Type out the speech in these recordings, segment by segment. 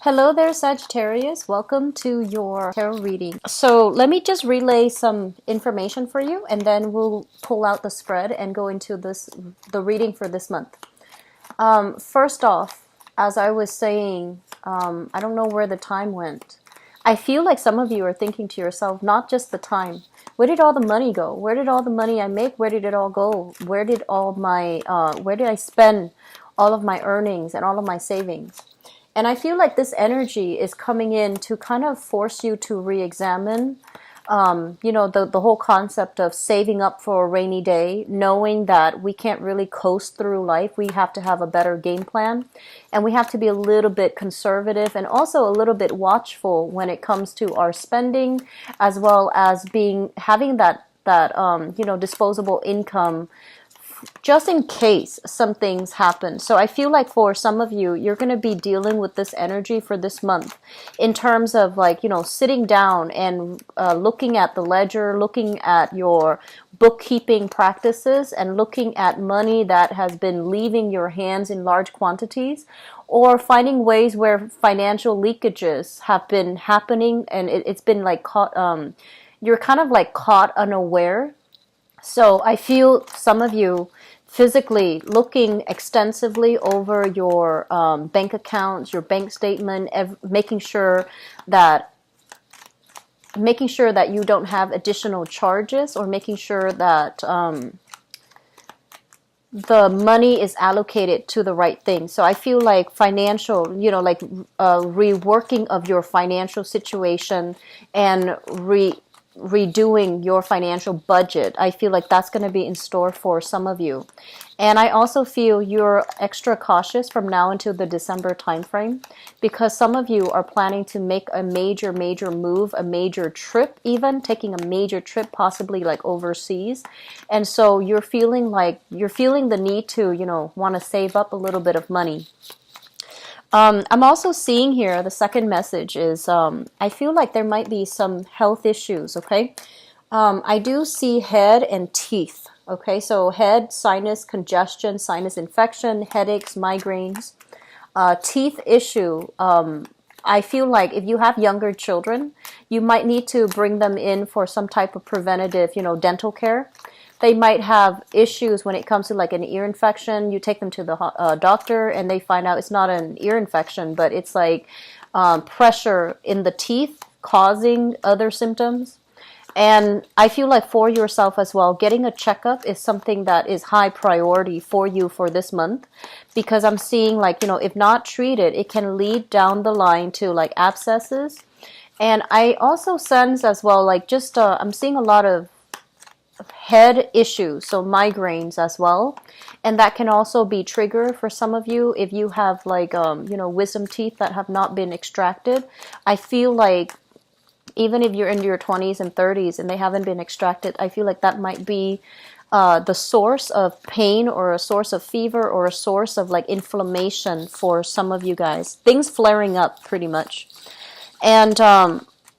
Hello there, Sagittarius. Welcome to your tarot reading. So let me just relay some information for you, and then we'll pull out the spread and go into the reading for this month. First off, as I was saying, I don't know where the time went. I feel like some of you are thinking to yourself, not just the time. Where did all the money go? Where did all the money I make? Where did it all go? Where did I spend all of my earnings and all of my savings? And I feel like this energy is coming in to kind of force you to re-examine, the whole concept of saving up for a rainy day, knowing that we can't really coast through life. We have to have a better game plan, and we have to be a little bit conservative and also a little bit watchful when it comes to our spending, as well as having that disposable income just in case some things happen. So I feel like for some of you, you're going to be dealing with this energy for this month in terms of sitting down and looking at the ledger, looking at your bookkeeping practices, and looking at money that has been leaving your hands in large quantities, or finding ways where financial leakages have been happening, and it's been like caught, you're kind of like caught unaware. So I feel some of you physically looking extensively over your bank accounts, your bank statement, making sure that you don't have additional charges, or making sure that the money is allocated to the right thing. So I feel like financial, reworking of your financial situation and redoing your financial budget. I feel like that's going to be in store for some of you. And I also feel you're extra cautious from now until the December timeframe, because some of you are planning to make a major move, a major trip, even taking a major trip, possibly like overseas. And so you're feeling the need to, want to save up a little bit of money. I'm also seeing here, the second message is, I feel like there might be some health issues, okay? I do see head and teeth, okay? So head, sinus congestion, sinus infection, headaches, migraines. Teeth issue, I feel like if you have younger children, you might need to bring them in for some type of preventative, dental care. They might have issues when it comes to like an ear infection. You take them to the doctor and they find out it's not an ear infection, but it's like pressure in the teeth causing other symptoms. And I feel like for yourself as well, getting a checkup is something that is high priority for you for this month, because I'm seeing if not treated, it can lead down the line to like abscesses. And I also sense as well, I'm seeing a lot of head issues, so migraines as well, and that can also be trigger for some of you if you have wisdom teeth that have not been extracted. I feel like even if you're in your 20s and 30s and they haven't been extracted, I feel like that might be the source of pain, or a source of fever, or a source of like inflammation for some of you guys, things flaring up pretty much. And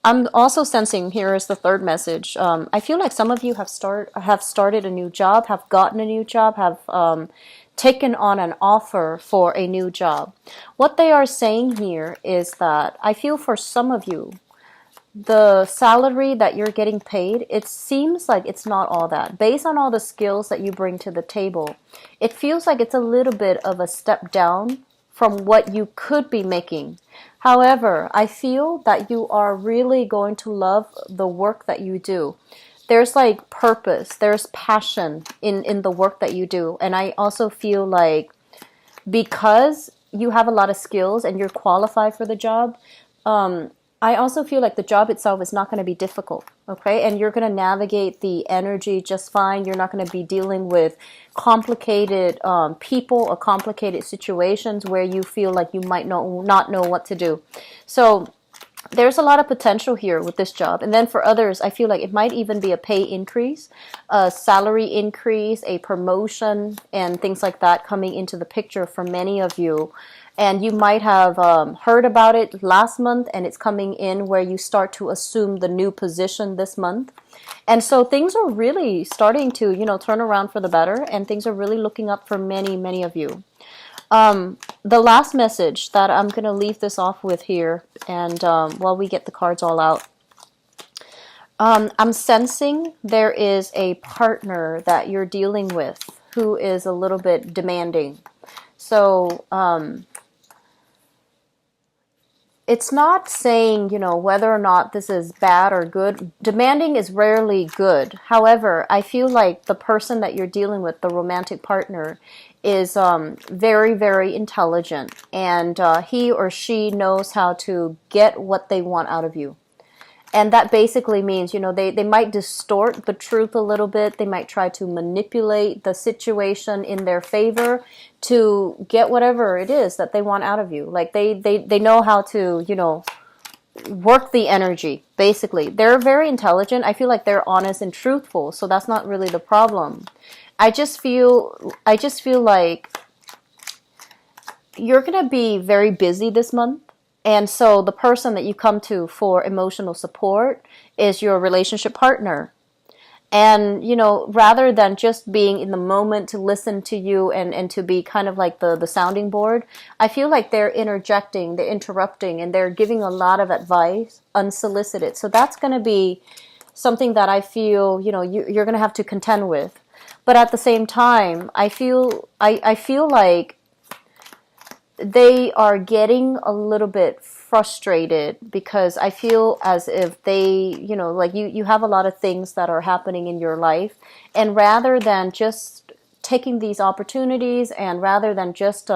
I'm also sensing, here is the third message. I feel like some of you have started a new job, have gotten a new job, have taken on an offer for a new job. What they are saying here is that I feel for some of you, the salary that you're getting paid, it seems like it's not all that. Based on all the skills that you bring to the table, it feels like it's a little bit of a step down from what you could be making. However, I feel that you are really going to love the work that you do. There's like purpose, there's passion in the work that you do. And I also feel like because you have a lot of skills and you're qualified for the job, I also feel like the job itself is not going to be difficult, okay? And you're going to navigate the energy just fine. You're not going to be dealing with complicated people or complicated situations where you feel like you might not know what to do. So there's a lot of potential here with this job. And then for others, I feel like it might even be a pay increase, a salary increase, a promotion, and things like that coming into the picture for many of you. And you might have heard about it last month, and it's coming in where you start to assume the new position this month. And so things are really starting to, turn around for the better, and things are really looking up for many, many of you. The last message that I'm going to leave this off with here, and while we get the cards all out, I'm sensing there is a partner that you're dealing with who is a little bit demanding. So it's not saying, whether or not this is bad or good. Demanding is rarely good. However, I feel like the person that you're dealing with, the romantic partner, is very, very intelligent, and he or she knows how to get what they want out of you. And that basically means, they might distort the truth a little bit. They might try to manipulate the situation in their favor to get whatever it is that they want out of you. Like they know how to, work the energy, basically. They're very intelligent. I feel like they're honest and truthful, so that's not really the problem. I just feel like you're going to be very busy this month. And so the person that you come to for emotional support is your relationship partner. And, rather than just being in the moment to listen to you and to be kind of like the sounding board, I feel like they're interjecting, they're interrupting, and they're giving a lot of advice unsolicited. So that's going to be something that I feel, you're going to have to contend with. But at the same time, I feel like they are getting a little bit frustrated because I feel as if they, like you have a lot of things that are happening in your life, and rather than just taking these opportunities and rather than just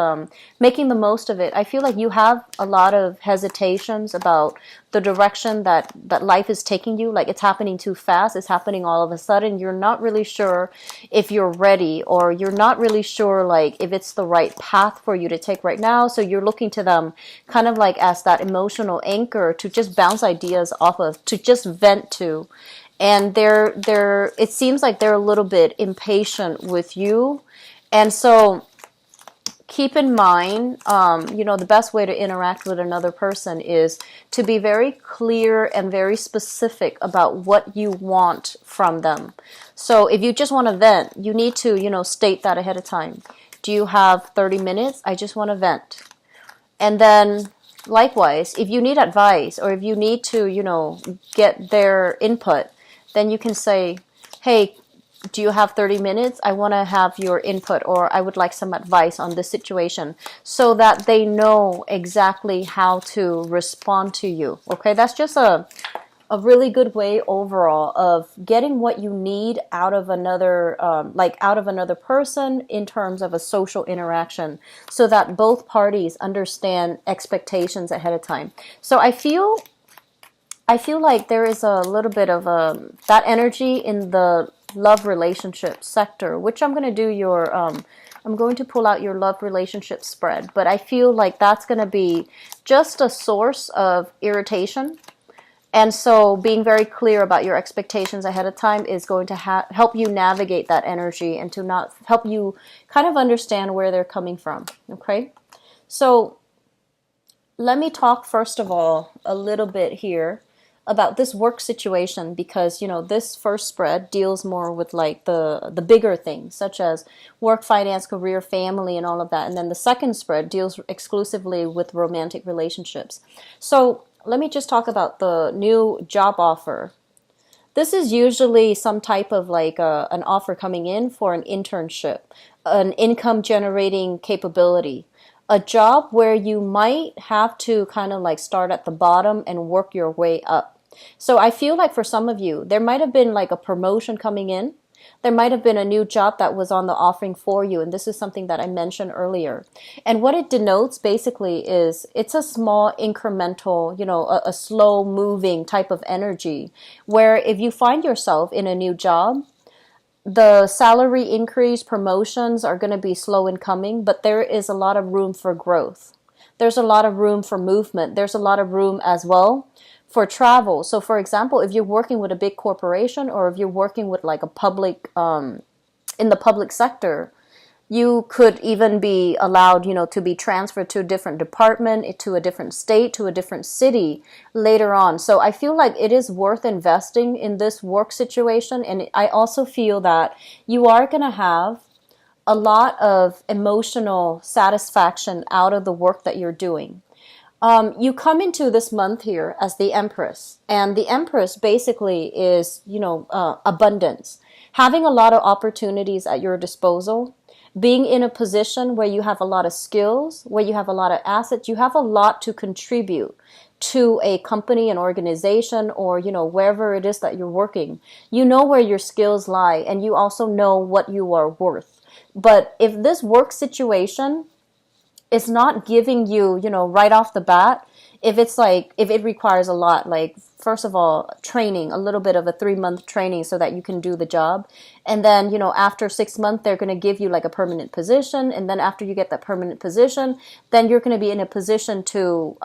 making the most of it, I feel like you have a lot of hesitations about the direction that life is taking you. Like it's happening too fast, it's happening all of a sudden. You're not really sure if you're ready, or you're not really sure like if it's the right path for you to take right now. So you're looking to them kind of like as that emotional anchor to just bounce ideas off of, to just vent to. And it seems like they're a little bit impatient with you. And so keep in mind, the best way to interact with another person is to be very clear and very specific about what you want from them. So if you just want to vent, you need to, state that ahead of time. Do you have 30 minutes? I just want to vent. And then likewise, if you need advice or if you need to, get their input, then you can say, hey, do you have 30 minutes? I want to have your input, or I would like some advice on this situation, so that they know exactly how to respond to you. Okay, that's just a really good way overall of getting what you need out of another, out of another person in terms of a social interaction, so that both parties understand expectations ahead of time. So I feel like there is a little bit of that energy in the love relationship sector, which I'm going to do I'm going to pull out your love relationship spread. But I feel like that's going to be just a source of irritation. And so being very clear about your expectations ahead of time is going to help you navigate that energy and to not help you kind of understand where they're coming from. Okay? So let me talk first of all a little bit here about this work situation, because this first spread deals more with like the bigger things such as work, finance, career, family, and all of that, and then the second spread deals exclusively with romantic relationships. So let me just talk about the new job offer. This is usually some type of like an offer coming in for an internship, an income generating capability, a job where you might have to kind of like start at the bottom and work your way up. So I feel like for some of you, there might have been like a promotion coming in. There might have been a new job that was on the offering for you. And this is something that I mentioned earlier. And what it denotes basically is it's a small incremental, a slow moving type of energy, where if you find yourself in a new job, the salary increase, promotions are going to be slow in coming, but there is a lot of room for growth. There's a lot of room for movement. There's a lot of room as well for travel. So for example, if you're working with a big corporation, or if you're working with like a public, in the public sector, you could even be allowed, to be transferred to a different department, to a different state, to a different city later on. So I feel like it is worth investing in this work situation. And I also feel that you are going to have a lot of emotional satisfaction out of the work that you're doing. You come into this month here as the Empress, and the Empress basically is, abundance, having a lot of opportunities at your disposal, being in a position where you have a lot of skills, where you have a lot of assets, you have a lot to contribute to a company, an organization, or, wherever it is that you're working. You know where your skills lie, and you also know what you are worth. But if this work situation is not giving you, right off the bat, if it requires a lot, like, first of all, training, a little bit of a 3-month training so that you can do the job. And then, after 6 months, they're going to give you like a permanent position. And then after you get that permanent position, then you're going to be in a position to,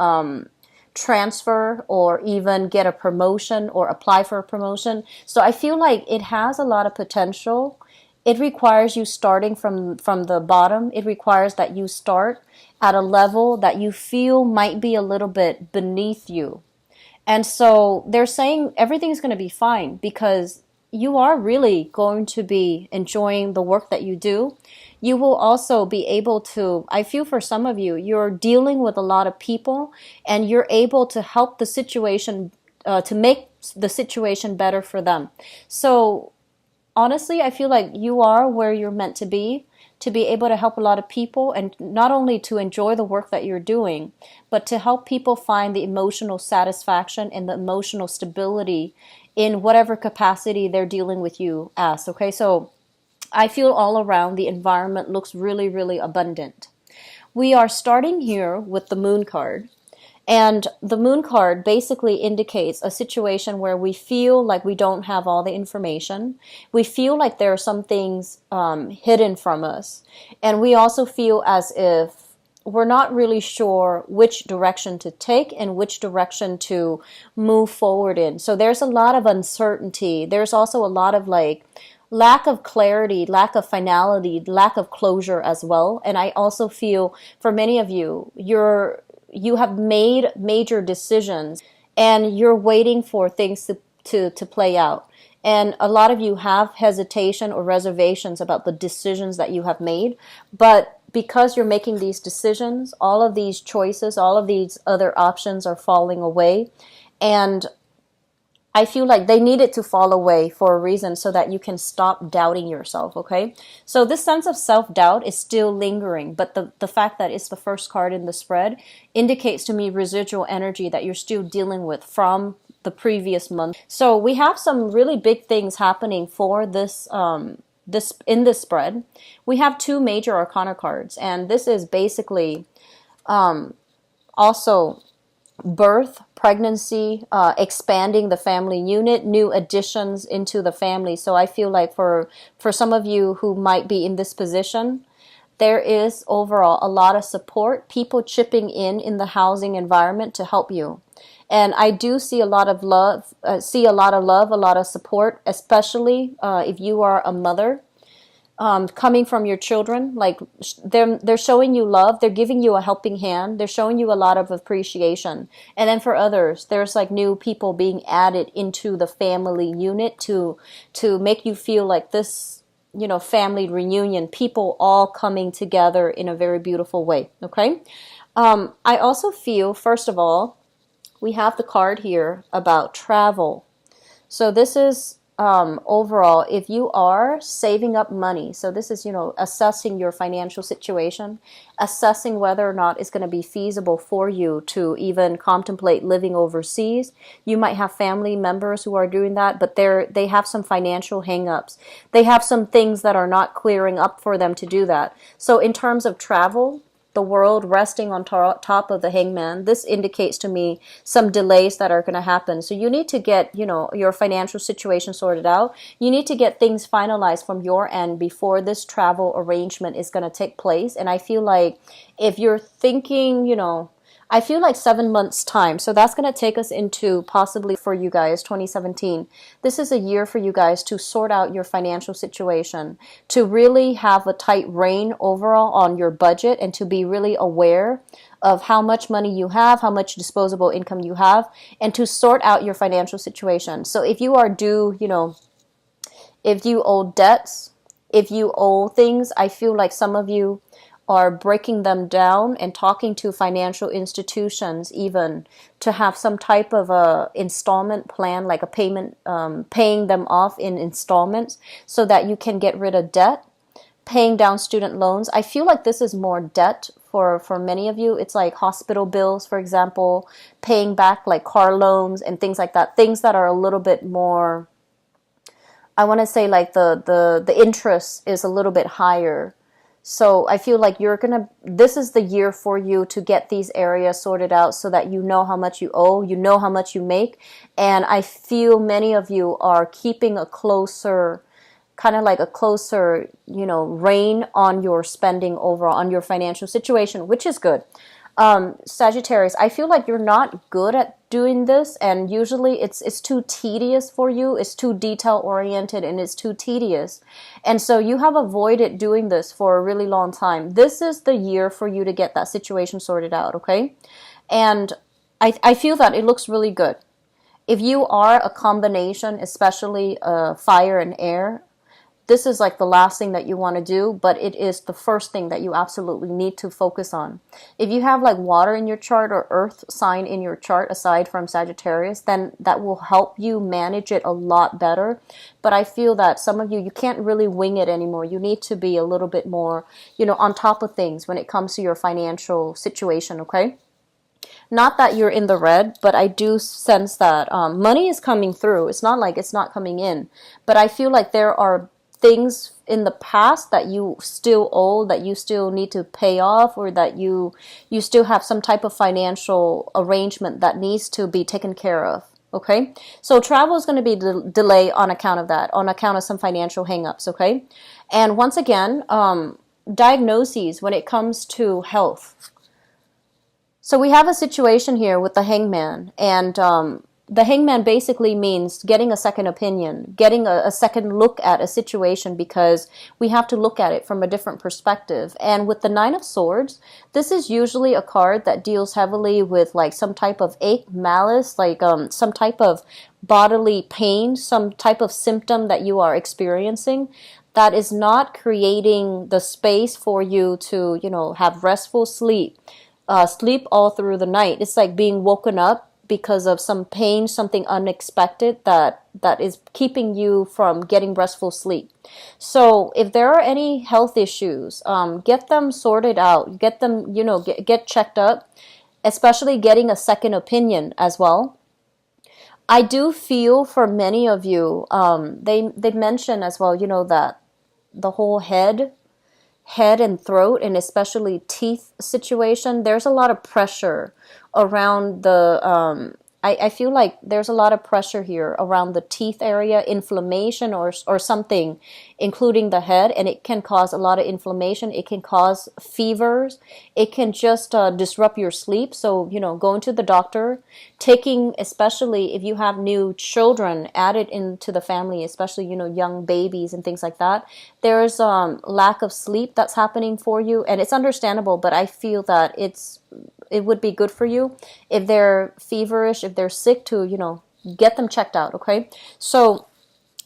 transfer or even get a promotion or apply for a promotion. So I feel like it has a lot of potential. It requires you starting from the bottom. It requires that you start at a level that you feel might be a little bit beneath you. And so they're saying everything's going to be fine because you are really going to be enjoying the work that you do. You will also be able to, I feel for some of you, you're dealing with a lot of people and you're able to help the situation, to make the situation better for them. So honestly, I feel like you are where you're meant to be able to help a lot of people, and not only to enjoy the work that you're doing, but to help people find the emotional satisfaction and the emotional stability in whatever capacity they're dealing with you as. Okay, so I feel all around the environment looks really, really abundant. We are starting here with the Moon card. And the Moon card basically indicates a situation where we feel like we don't have all the information. We feel like there are some things hidden from us. And we also feel as if we're not really sure which direction to take and which direction to move forward in. So there's a lot of uncertainty. There's also a lot of lack of clarity, lack of finality, lack of closure as well. And I also feel for many of you, you have made major decisions and you're waiting for things to play out. And a lot of you have hesitation or reservations about the decisions that you have made. But because you're making these decisions, all of these choices, all of these other options are falling away. And I feel like they needed to fall away for a reason so that you can stop doubting yourself, okay? So this sense of self-doubt is still lingering, but the fact that it's the first card in the spread indicates to me residual energy that you're still dealing with from the previous month. So we have some really big things happening for this in this spread. We have 2 major arcana cards, and this is basically also birth, pregnancy, expanding the family unit, new additions into the family. So I feel like for some of you who might be in this position, there is overall a lot of support, people chipping in the housing environment to help you. And I do see a lot of love, a lot of support, especially if you are a mother. Coming from your children, like they're showing you love, they're giving you a helping hand, they're showing you a lot of appreciation. And then for others, there's like new people being added into the family unit to make you feel like this, family reunion, people all coming together in a very beautiful way. Okay. I also feel, first of all, we have the card here about travel. So this is overall, if you are saving up money, so this is, assessing your financial situation, assessing whether or not it's going to be feasible for you to even contemplate living overseas. You might have family members who are doing that, but they have some financial hangups. They have some things that are not clearing up for them to do that. So in terms of travel, the world resting on top of the hangman, this indicates to me some delays that are going to happen. So you need to get, your financial situation sorted out. You need to get things finalized from your end before this travel arrangement is going to take place. And I feel like if you're thinking, I feel like 7 months time. So that's going to take us into possibly for you guys, 2017. This is a year for you guys to sort out your financial situation, to really have a tight rein overall on your budget and to be really aware of how much money you have, how much disposable income you have, and to sort out your financial situation. So if you are due, if you owe debts, if you owe things, I feel like some of you are breaking them down and talking to financial institutions even to have some type of a installment plan, like a payment, paying them off in installments so that you can get rid of debt, paying down student loans. I feel like this is more debt for many of you. It's like hospital bills, for example, paying back like car loans and things like that, things that are a little bit more, I want to say like the interest is a little bit higher. So I feel like this is the year for you to get these areas sorted out so that you know how much you owe, you know how much you make. And I feel many of you are keeping a closer, kind of like a closer, rein on your spending overall, on your financial situation, which is good. Sagittarius, I feel like you're not good at doing this, and usually it's too tedious for you. It's too detail oriented and it's too tedious. And so you have avoided doing this for a really long time. This is the year for you to get that situation sorted out, okay? And I feel that it looks really good. If you are a combination, especially fire and air, this is like the last thing that you want to do, but it is the first thing that you absolutely need to focus on. If you have like water in your chart or earth sign in your chart aside from Sagittarius, then that will help you manage it a lot better. But I feel that some of you can't really wing it anymore. You need to be a little bit more, on top of things when it comes to your financial situation, okay? Not that you're in the red, but I do sense that money is coming through. It's not like it's not coming in, but I feel like there are things in the past that you still owe, that you still need to pay off, or that you still have some type of financial arrangement that needs to be taken care of. Okay, so travel is going to be delayed on account of that, on account of some financial hangups. Okay, and once again, diagnoses when it comes to health. So we have a situation here with the hangman, and the hangman basically means getting a second opinion, getting a second look at a situation, because we have to look at it from a different perspective. And with the Nine of Swords, this is usually a card that deals heavily with like some type of ache, malice, like some type of bodily pain, some type of symptom that you are experiencing that is not creating the space for you to, have restful sleep, sleep all through the night. It's like being woken up because of some pain, something unexpected that is keeping you from getting restful sleep. So if there are any health issues, get them sorted out, get them, get checked up, especially getting a second opinion as well. I do feel for many of you, they mention as well, that the whole head and throat, and especially teeth situation, there's a lot of pressure around the I feel like there's a lot of pressure here around the teeth area, inflammation or something, including the head, and it can cause a lot of inflammation. It can cause fevers. It can just disrupt your sleep. So, going to the doctor, taking, especially if you have new children added into the family, especially, young babies and things like that, there's lack of sleep that's happening for you, and it's understandable, but I feel that it would be good for you if they're feverish, if they're sick, to, get them checked out, okay? So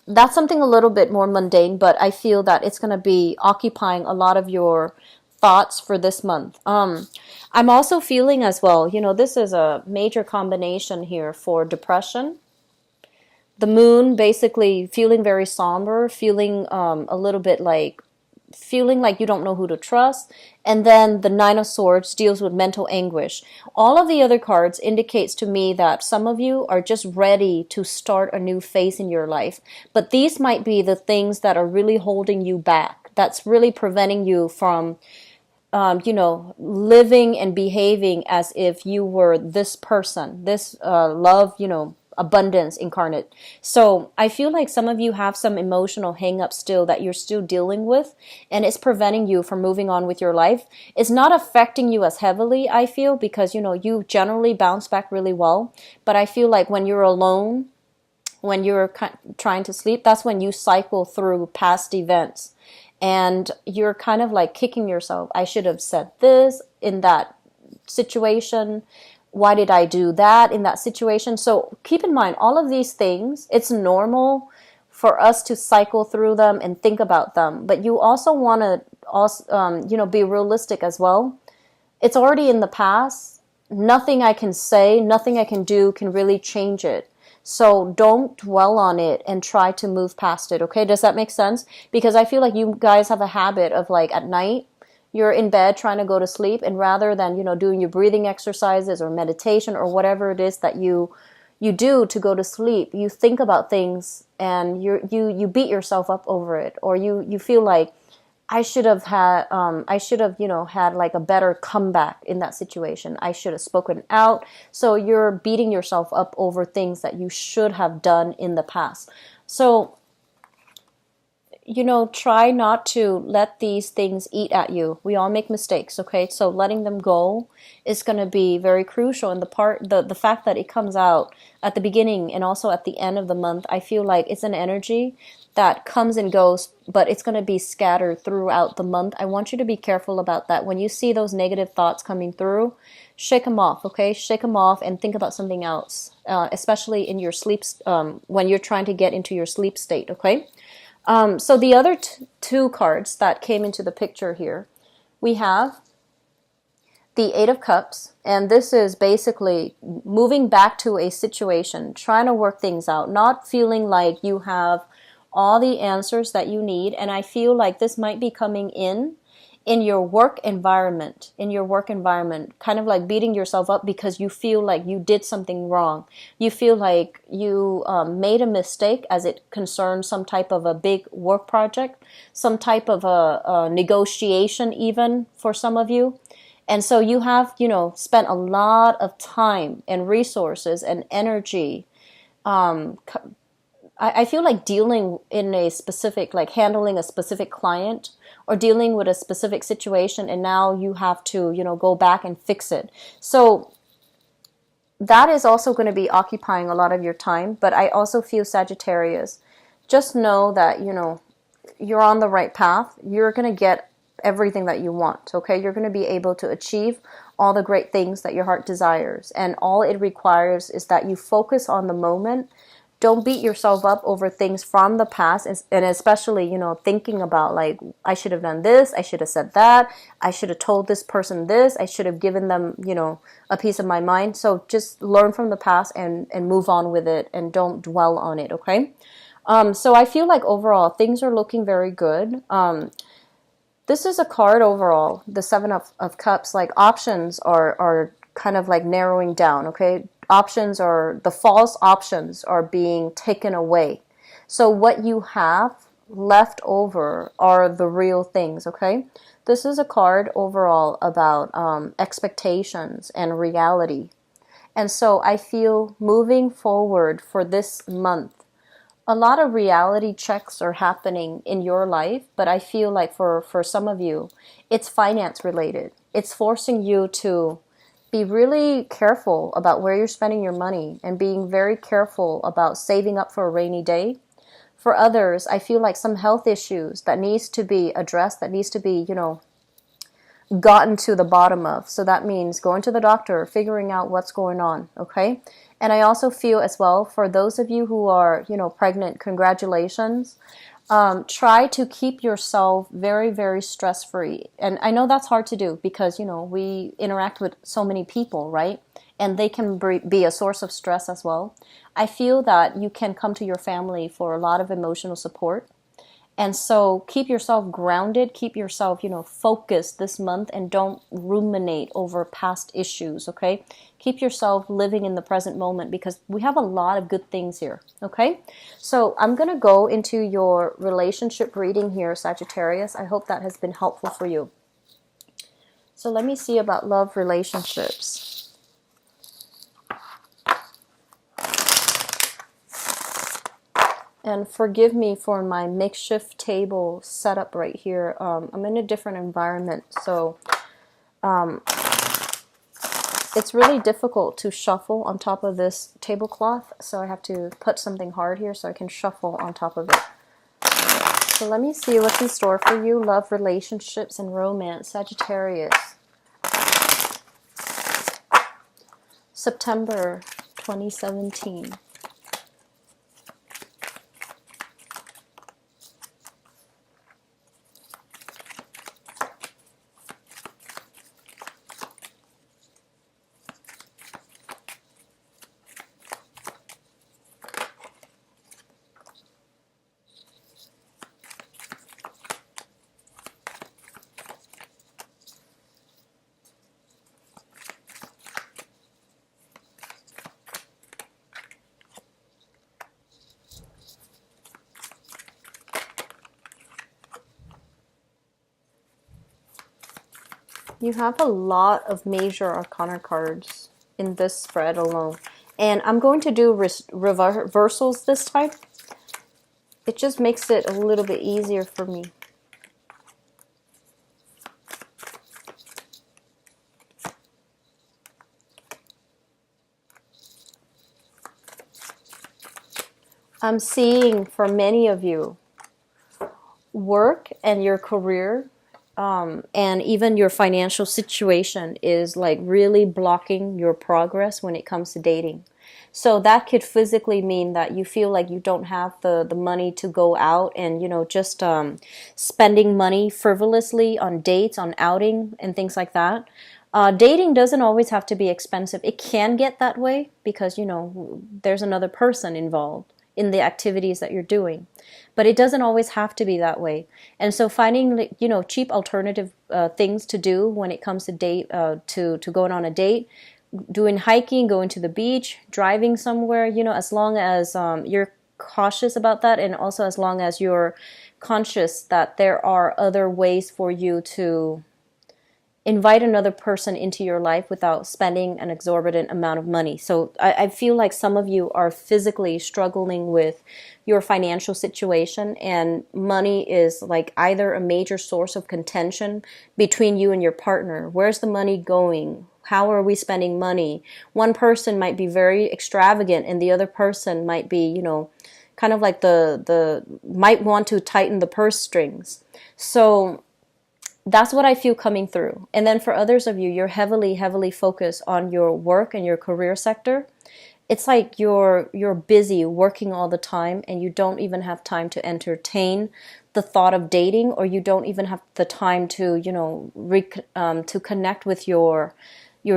that's something a little bit more mundane, but I feel that it's going to be occupying a lot of your thoughts for this month. I'm also feeling as well, this is a major combination here for depression. The moon basically feeling very somber, feeling a little bit like, feeling like you don't know who to trust. And then the Nine of Swords deals with mental anguish. All of the other cards indicates to me that some of you are just ready to start a new phase in your life. But these might be the things that are really holding you back. That's really preventing you from, living and behaving as if you were this person, this love, abundance incarnate. So I feel like some of you have some emotional hang-ups still that you're still dealing with, and it's preventing you from moving on with your life. It's not affecting you as heavily, I feel, because you generally bounce back really well. But I feel like when you're alone, when you're trying to sleep, that's when you cycle through past events, and you're kind of like kicking yourself. I should have said this in that situation. Why did I do that in that situation? So keep in mind, all of these things, it's normal for us to cycle through them and think about them. But you also want to also, you know, be realistic as well. It's already in the past. Nothing I can say, nothing I can do can really change it. So don't dwell on it and try to move past it, okay? Does that make sense? Because I feel like you guys have a habit of, like, at night, you're in bed trying to go to sleep, and rather than, you know, doing your breathing exercises or meditation or whatever it is that you do to go to sleep, you think about things and you beat yourself up over it, or you feel like, I should have had, you know, had like a better comeback in that situation. I should have spoken out. So you're beating yourself up over things that you should have done in the past. So, you know, try not to let these things eat at you. We all make mistakes, okay? So letting them go is going to be very crucial. And the fact that it comes out at the beginning and also at the end of the month, I feel like it's an energy that comes and goes, but it's going to be scattered throughout the month. I want you to be careful about that. When you see those negative thoughts coming through, shake them off, okay? Shake them off and think about something else, especially in your sleep, when you're trying to get into your sleep state, okay? So the other two cards that came into the picture here, we have the Eight of Cups, and this is basically moving back to a situation, trying to work things out, not feeling like you have all the answers that you need. And I feel like this might be coming in your work environment, kind of like beating yourself up because you feel like you did something wrong. You feel like you made a mistake as it concerns some type of a big work project, some type of a negotiation even for some of you. And so you have, you know, spent a lot of time and resources and energy, I feel like dealing in a specific, like handling a specific client or dealing with a specific situation, and now you have to, you know, go back and fix it. So that is also going to be occupying a lot of your time. But I also feel, Sagittarius, just know that, you know, you're on the right path. You're going to get everything that you want, okay? You're going to be able to achieve all the great things that your heart desires. And all it requires is that you focus on the moment. Don't beat yourself up over things from the past, and especially, you know, thinking about like, I should have done this, I should have said that, I should have told this person this, I should have given them, you know, a piece of my mind. So just learn from the past and move on with it, and don't dwell on it, okay? So I feel like overall things are looking very good. This is a card overall, the Seven of Cups, like options are kind of like narrowing down, okay? Options are, the false options are being taken away. So what you have left over are the real things, okay? This is a card overall about expectations and reality. And so I feel moving forward for this month, a lot of reality checks are happening in your life, but I feel like for some of you, it's finance related. It's forcing you to be really careful about where you're spending your money and being very careful about saving up for a rainy day. For others, I feel like some health issues that needs to be addressed, that needs to be, you know, gotten to the bottom of. So that means going to the doctor, figuring out what's going on, okay? And I also feel as well, for those of you who are, you know, pregnant, congratulations. Try to keep yourself very, very stress-free. And I know that's hard to do because, you know, we interact with so many people, right? And they can be a source of stress as well. I feel that you can come to your family for a lot of emotional support. And so keep yourself grounded, keep yourself, you know, focused this month, and don't ruminate over past issues, okay? Keep yourself living in the present moment because we have a lot of good things here, okay? So I'm going to go into your relationship reading here, Sagittarius. I hope that has been helpful for you. So let me see about love relationships. And forgive me for my makeshift table setup right here. I'm in a different environment, so it's really difficult to shuffle on top of this tablecloth. So I have to put something hard here so I can shuffle on top of it. So let me see what's in store for you. Love, relationships, and romance. Sagittarius. September 2017. You have a lot of major arcana cards in this spread alone. And I'm going to do reversals this time. It just makes it a little bit easier for me. I'm seeing for many of you, work and your career and even your financial situation is like really blocking your progress when it comes to dating. So that could physically mean that you feel like you don't have the money to go out and, just spending money frivolously on dates, on outing and things like that. Dating doesn't always have to be expensive. It can get that way because, there's another person involved in the activities that you're doing. But it doesn't always have to be that way. And so finding, cheap alternative things to do when it comes to to going on a date, doing hiking, going to the beach, driving somewhere, as long as you're cautious about that, and also as long as you're conscious that there are other ways for you to invite another person into your life without spending an exorbitant amount of money. So I feel like some of you are physically struggling with your financial situation, and money is like either a major source of contention between you and your partner. Where's the money going? How are we spending money? One person might be very extravagant and the other person might be, kind of like might want to tighten the purse strings. So that's what I feel coming through. And then for others of you, you're heavily, heavily focused on your work and your career sector. It's like you're busy working all the time and you don't even have time to entertain the thought of dating, or you don't even have the time to, to connect with your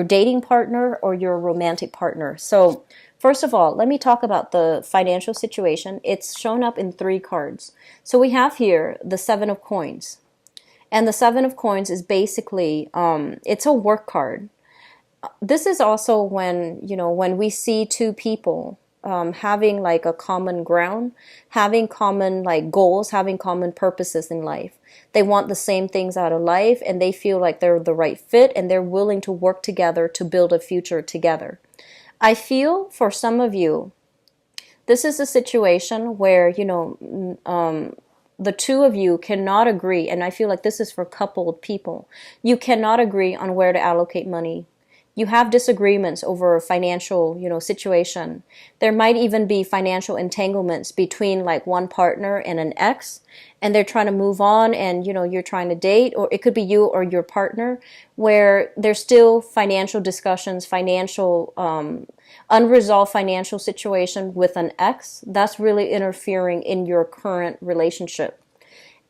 dating partner or your romantic partner. So first of all, let me talk about the financial situation. It's shown up in 3 cards. So we have here the 7 of Coins. And the 7 of Coins is basically, it's a work card. This is also when, when we see 2 people having like a common ground, having common like goals, having common purposes in life. They want the same things out of life and they feel like they're the right fit and they're willing to work together to build a future together. I feel for some of you, this is a situation where, the 2 of you cannot agree, and I feel like this is for coupled people. You cannot agree on where to allocate money. You have disagreements over a financial, situation. There might even be financial entanglements between like one partner and an ex, and they're trying to move on and, you're trying to date, or it could be you or your partner, where there's still financial discussions, unresolved financial situation with an ex. That's really interfering in your current relationship.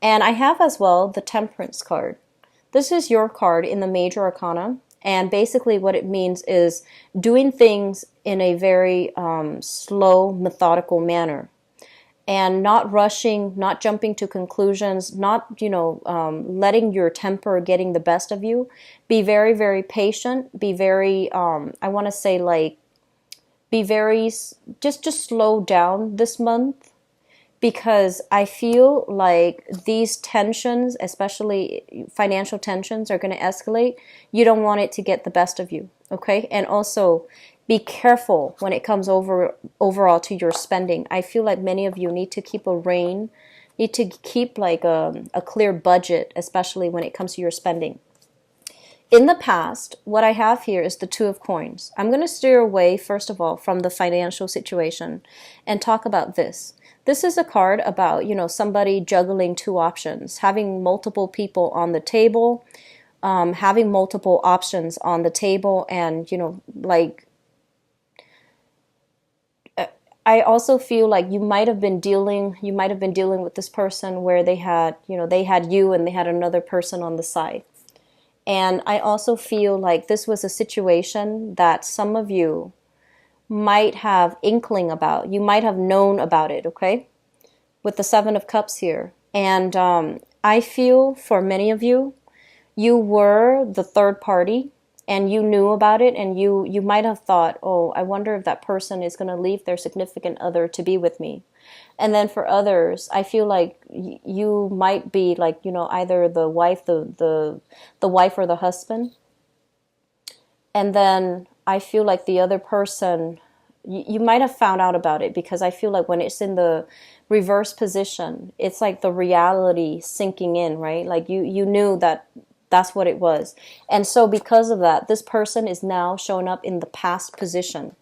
And I have as well the Temperance card. This is your card in the Major Arcana. And basically what it means is doing things in a very slow, methodical manner. And not rushing, not jumping to conclusions, not, letting your temper getting the best of you. Be very, very patient. Be very, I want to say like, be very, just slow down this month. Because I feel like these tensions, especially financial tensions, are going to escalate. You don't want it to get the best of you, okay? And also, be careful when it comes overall to your spending. I feel like many of you need to keep need to keep like a clear budget, especially when it comes to your spending. In the past, what I have here is the 2 of Coins. I'm going to steer away, first of all, from the financial situation and talk about this. This is a card about, somebody juggling 2 options, having multiple people on the table, having multiple options on the table, and, I also feel like you might have been dealing with this person where they had you and they had another person on the side. And I also feel like this was a situation that some of you might have inkling about. You might have known about it, okay? With the 7 of Cups here. And I feel for many of you, you were the third party. and you knew about it, and you might have thought, oh, I wonder if that person is going to leave their significant other to be with me. And then for others, I feel like you might be like, either the wife, the wife or the husband. And then I feel like the other person, you might have found out about it, because I feel like when it's in the reverse position, it's like the reality sinking in, right? Like you knew that that's what it was. And so because of that, this person is now showing up in the past position.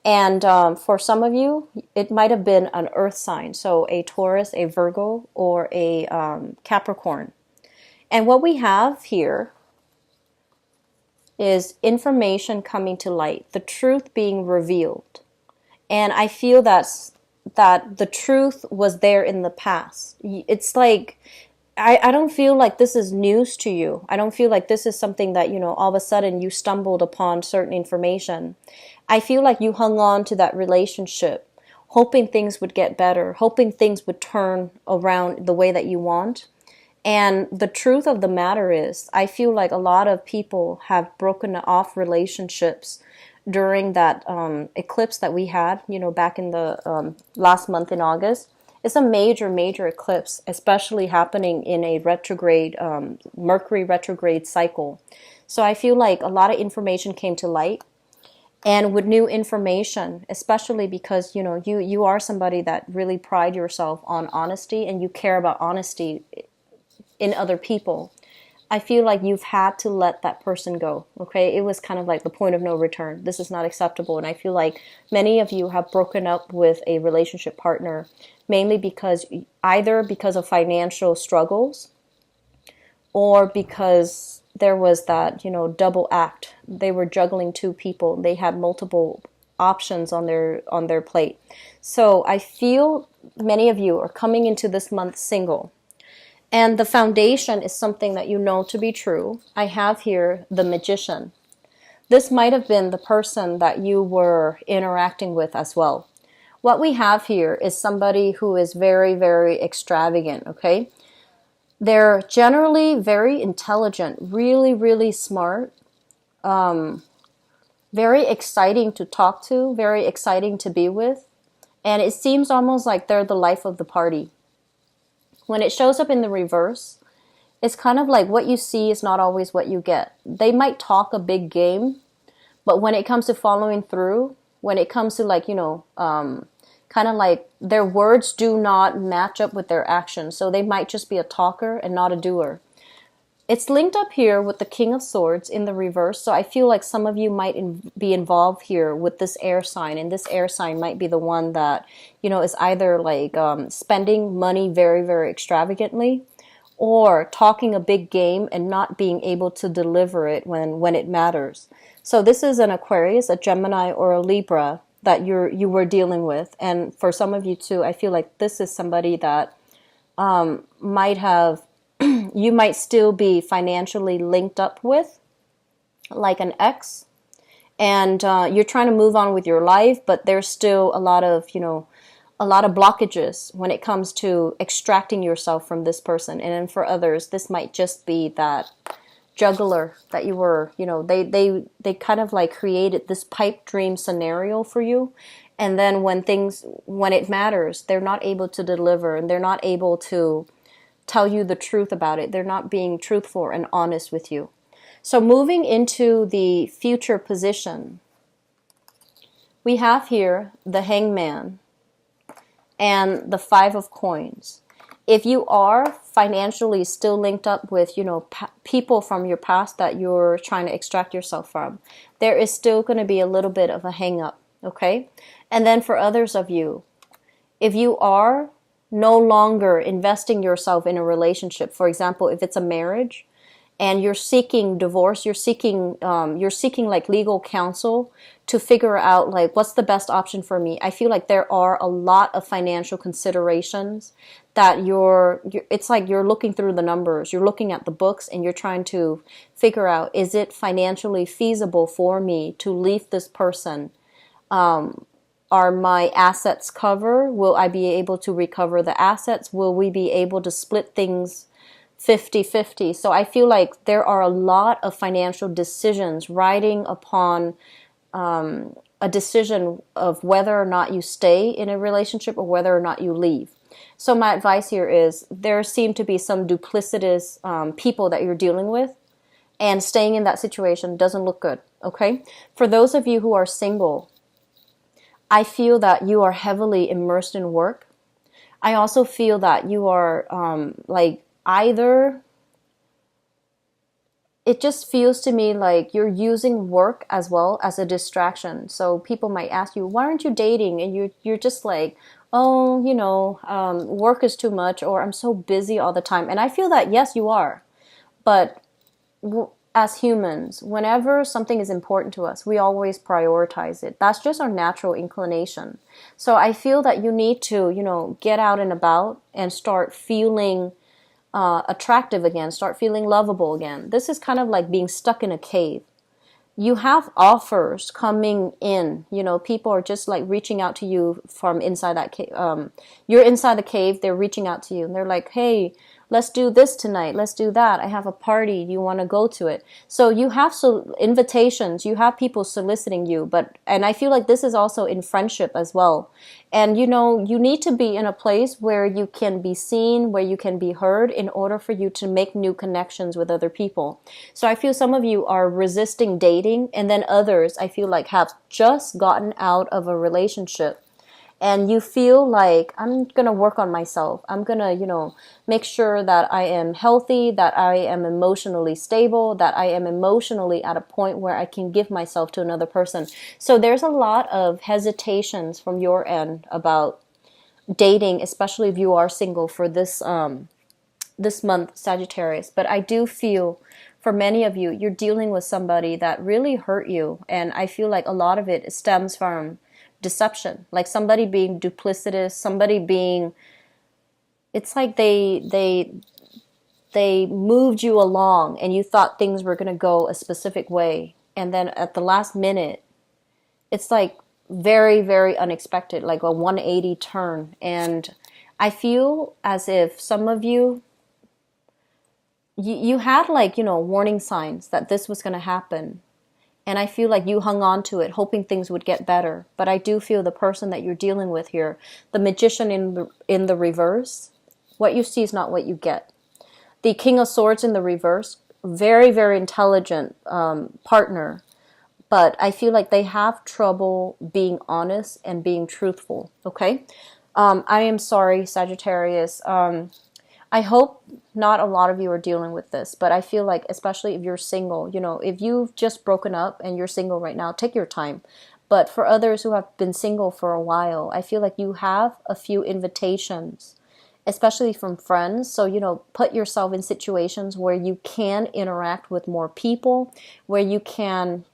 And for some of you, it might have been an earth sign. So a Taurus, a Virgo, or a Capricorn. And what we have here is information coming to light, the truth being revealed. And I feel that the truth was there in the past. It's like, I don't feel like this is news to you. I don't feel like this is something that, all of a sudden you stumbled upon certain information. I feel like you hung on to that relationship, hoping things would get better, hoping things would turn around the way that you want. And the truth of the matter is, I feel like a lot of people have broken off relationships during that eclipse that we had, back in the last month in August. It's a major, major eclipse, especially happening in a retrograde, Mercury retrograde cycle. So I feel like a lot of information came to light. And with new information, especially because, you are somebody that really pride yourself on honesty, and you care about honesty in other people, I feel like you've had to let that person go, okay? It was kind of like the point of no return. This is not acceptable. And I feel like many of you have broken up with a relationship partner, mainly because either because of financial struggles, or because there was that, double act. They were juggling two people. They had multiple options on their plate. So I feel many of you are coming into this month single. And the foundation is something that you know to be true. I have here the Magician. This might have been the person that you were interacting with as well. What we have here is somebody who is very, very extravagant, okay? They're generally very intelligent, really, really smart, very exciting to talk to, very exciting to be with. And it seems almost like they're the life of the party. When it shows up in the reverse, it's kind of like what you see is not always what you get. They might talk a big game, but when it comes to following through, when it comes to like, kind of like their words do not match up with their actions. So they might just be a talker and not a doer. It's linked up here with the King of Swords in the reverse. So I feel like some of you might be involved here with this air sign. And this air sign might be the one that, is either like spending money very, very extravagantly, or talking a big game and not being able to deliver it when it matters. So this is an Aquarius, a Gemini, or a Libra that you were dealing with. And for some of you too, I feel like this is somebody that might have, you might still be financially linked up with, like an ex, and you're trying to move on with your life, but there's still a lot of blockages when it comes to extracting yourself from this person. And then for others, this might just be that juggler that you were, they kind of like created this pipe dream scenario for you. And then when it matters, they're not able to deliver, and they're not able to tell you the truth about it. They're not being truthful and honest with you. So moving into the future position, we have here the Hangman and the Five of Coins. If you are financially still linked up with, people from your past that you're trying to extract yourself from, there is still going to be a little bit of a hang up, okay? And then for others of you, if you are no longer investing yourself in a relationship, for example, if it's a marriage and you're seeking divorce, you're seeking like legal counsel to figure out like what's the best option for me. I feel like there are a lot of financial considerations that it's like you're looking through the numbers, you're looking at the books, and you're trying to figure out, is it financially feasible for me to leave this person? Are my assets covered? Will I be able to recover the assets? Will we be able to split things 50-50. So I feel like there are a lot of financial decisions riding upon a decision of whether or not you stay in a relationship or whether or not you leave. So my advice here is there seem to be some duplicitous people that you're dealing with, and staying in that situation doesn't look good, okay? For those of you who are single, I feel that you are heavily immersed in work. I also feel that you are like either, it just feels to me like you're using work as well as a distraction. So people might ask you, why aren't you dating? And you're just like, oh, work is too much, or I'm so busy all the time. And I feel that, yes, you are. But as humans, whenever something is important to us, we always prioritize it. That's just our natural inclination. So I feel that you need to, get out and about and start feeling attractive again, start feeling lovable again. This is kind of like being stuck in a cave. You have offers coming in, people are just like reaching out to you from inside that cave. You're inside the cave, they're reaching out to you and they're like, hey, let's do this tonight, let's do that, I have a party, do you want to go to it? So you have invitations, you have people soliciting you, and I feel like this is also in friendship as well. And you need to be in a place where you can be seen, where you can be heard, in order for you to make new connections with other people. So I feel some of you are resisting dating, and then others, I feel like, have just gotten out of a relationship. And you feel like, I'm going to work on myself. I'm going to, make sure that I am healthy, that I am emotionally stable, that I am emotionally at a point where I can give myself to another person. So there's a lot of hesitations from your end about dating, especially if you are single for this month, Sagittarius. But I do feel for many of you, you're dealing with somebody that really hurt you. And I feel like a lot of it stems from deception, like somebody being duplicitous, somebody being, it's like they moved you along and you thought things were going to go a specific way, and then at the last minute it's like very, very unexpected, like a 180 turn. And I feel as if some of you had like, warning signs that this was going to happen. And I feel like you hung on to it, hoping things would get better. But I do feel the person that you're dealing with here, the Magician in the reverse, what you see is not what you get. The King of Swords in the reverse, very, very intelligent partner. But I feel like they have trouble being honest and being truthful, okay? I am sorry, Sagittarius. I hope not a lot of you are dealing with this, but I feel like, especially if you're single, if you've just broken up and you're single right now, take your time. But for others who have been single for a while, I feel like you have a few invitations, especially from friends. So, put yourself in situations where you can interact with more people, where you can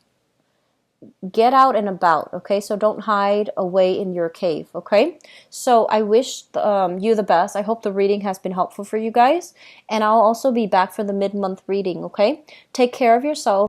get out and about, okay? So don't hide away in your cave, okay? So I wish you the best. I hope the reading has been helpful for you guys. And I'll also be back for the mid-month reading, okay? Take care of yourself.